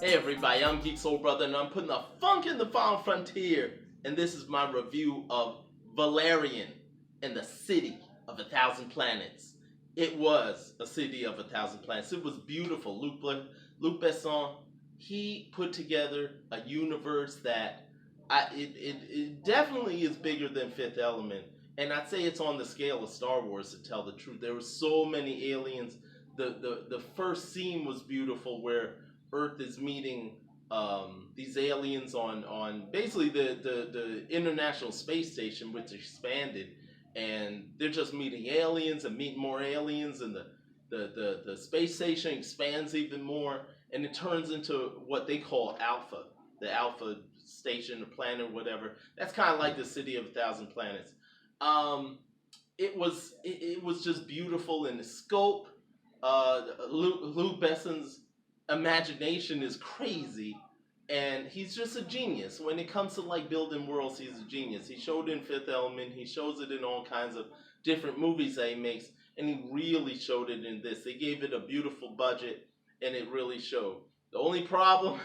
Hey everybody, I'm Geek Soul Brother, and I'm putting the funk in the Final Frontier. And this is my review of Valerian and the City of a Thousand Planets. It was a city of a thousand planets. It was beautiful. Luc Besson, he put together a universe that it definitely is bigger than Fifth Element. And I'd say it's on the scale of Star Wars, to tell the truth. There were so many aliens. The first scene was beautiful, where Earth is meeting these aliens on basically the International Space Station, which expanded, and they're just meeting aliens and meeting more aliens, and the space station expands even more, and it turns into what they call Alpha, the Alpha Station, or planet, or whatever. That's kind of like the City of a Thousand Planets. Um, it was just beautiful in the scope. Luke Besson's imagination is crazy, and he's just a genius when it comes to like building worlds. He's a genius. He showed it in Fifth Element. He shows it in all kinds of different movies that he makes, and he really showed it in this. They gave it a beautiful budget, and it really showed. The only problem,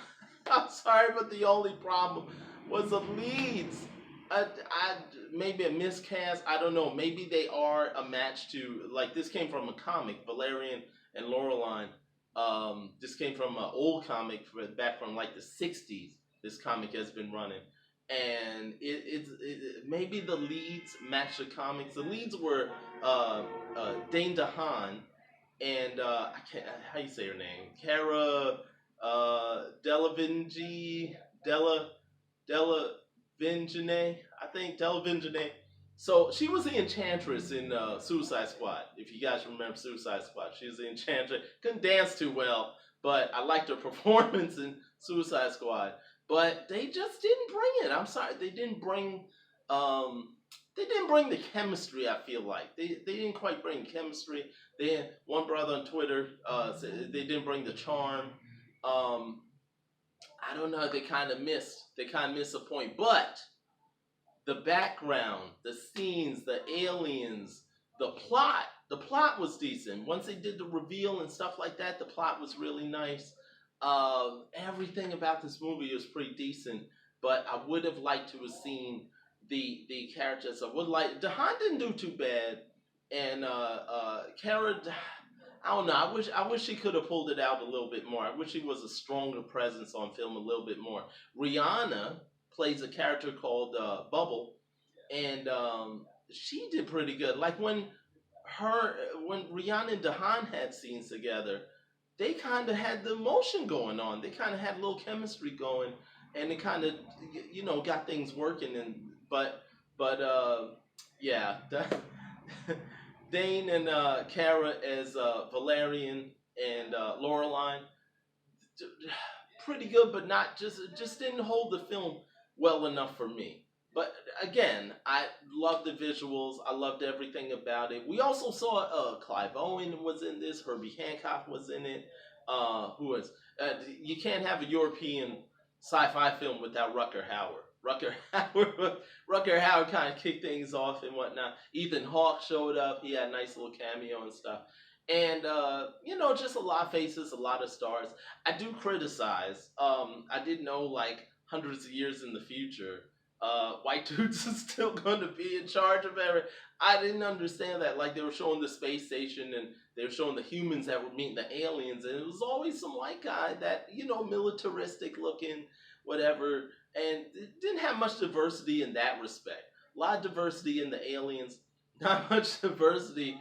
I'm sorry, but the only problem was the leads. Maybe a miscast. I don't know. Maybe they are a match to, like, this came from a comic, Valerian and Laureline. This came from an old comic back from like the '60s. This comic has been running, and maybe the leads match the comics. The leads were Dane DeHaan and I can't, how you say her name, Cara Delevingne, Della Vingene, I think Della Vingene. So she was the Enchantress in Suicide Squad. If you guys remember Suicide Squad, she was the Enchantress. Couldn't dance too well, but I liked her performance in Suicide Squad. But they just didn't bring it. I'm sorry, um, they didn't bring the chemistry. I feel like they didn't quite bring chemistry. One brother on Twitter said they didn't bring the charm. Um, I don't know. They kind of missed. They kind of missed the point. But the background, the scenes, the aliens, the plot was decent. Once they did the reveal and stuff like that, the plot was really nice. Everything about this movie was pretty decent. But I would have liked to have seen the characters. I would like. Dehan didn't do too bad, and Kara. I don't know. I wish she could have pulled it out a little bit more. I wish she was a stronger presence on film a little bit more. Rihanna plays a character called Bubble, and she did pretty good. Like when Rihanna and Dahan had scenes together, they kind of had the emotion going on. They kind of had a little chemistry going, and it kind of got things working. And but yeah, Dane and Kara as Valerian and Laureline, pretty good, but not just didn't hold the film well enough for me. But again, I loved the visuals. I loved everything about it. We also saw Clive Owen was in this. Herbie Hancock was in it. Who was? You can't have a European sci-fi film without Rucker Howard. Rucker Howard kind of kicked things off and whatnot. Ethan Hawke showed up. He had a nice little cameo and stuff. And just a lot of faces, a lot of stars. I do criticize. I didn't know, like, hundreds of years in the future, white dudes are still going to be in charge of everything. I didn't understand that. Like, they were showing the space station, and they were showing the humans that were meeting the aliens, and it was always some white guy that, militaristic looking, whatever, and it didn't have much diversity in that respect. A lot of diversity in the aliens, not much diversity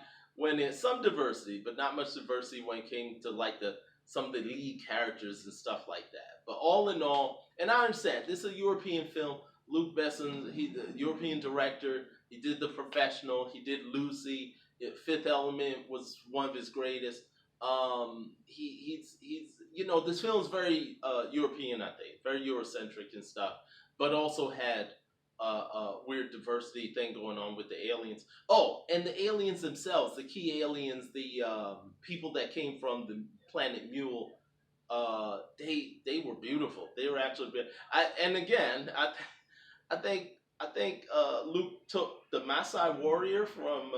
some diversity, but not much diversity when it came to like some of the lead characters and stuff like that. But all in all, and I understand this is a European film. Luc Besson, he the European director. He did The Professional. He did Lucy. Fifth Element was one of his greatest. He's this film is very European, I think, very Eurocentric and stuff, but also had weird diversity thing going on with the aliens. Oh, and the aliens themselves, the key aliens, the people that came from the planet Mule, they were beautiful. They were actually beautiful. And again, I think Luke took the Maasai warrior from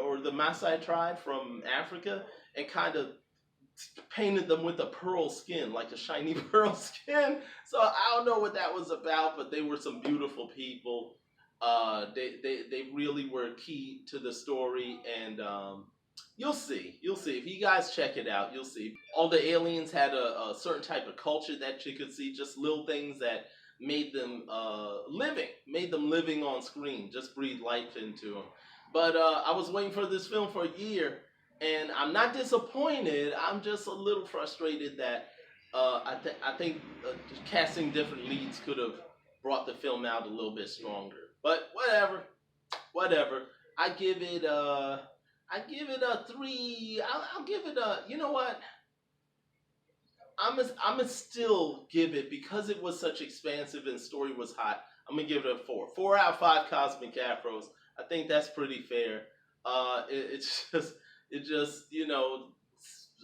or the Maasai tribe from Africa and kind of painted them with a pearl skin, like a shiny pearl skin. So I don't know what that was about, but they were some beautiful people. They really were key to the story, and you'll see if you guys check it out. You'll see all the aliens had a certain type of culture that you could see, just little things that made them living on screen, just breathe life into them. But I was waiting for this film for a year, and I'm not disappointed. I'm just a little frustrated that I think casting different leads could have brought the film out a little bit stronger. But whatever, whatever. I give it a 3. I'll give it a, you know what? I'm gonna still give it, because it was such expansive and story was hot. I'm gonna give it a 4. 4 out of 5 cosmic afros. I think that's pretty fair. It's just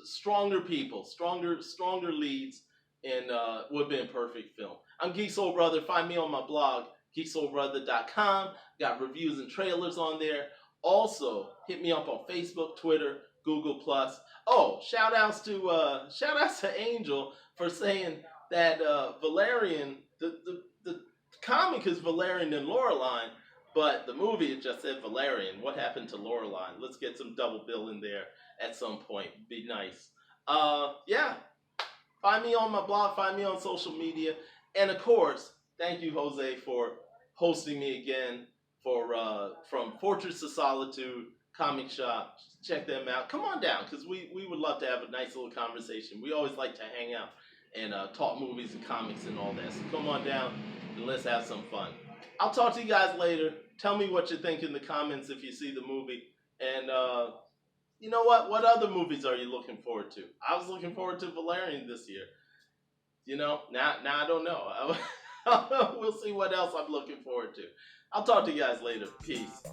stronger people, stronger leads, and would have been a perfect film. I'm Geek Soul Brother. Find me on my blog, geeksoulbrother.com. Got reviews and trailers on there. Also, hit me up on Facebook, Twitter, Google Plus. Oh, shout outs to Angel for saying that Valerian, the comic is Valerian and Loreline, but the movie it just said Valerian. What happened to Loreline? Let's get some double bill in there at some point. Be nice. Yeah. Find me on my blog. Find me on social media, and of course, thank you, Jose, for hosting me again for from Fortress of Solitude Comic Shop. Check them out. Come on down, because we would love to have a nice little conversation. We always like to hang out and talk movies and comics and all that. So come on down and let's have some fun. I'll talk to you guys later. Tell me what you think in the comments if you see the movie. And you know what? What other movies are you looking forward to? I was looking forward to Valerian this year. Now I don't know. We'll see what else I'm looking forward to. I'll talk to you guys later. Peace.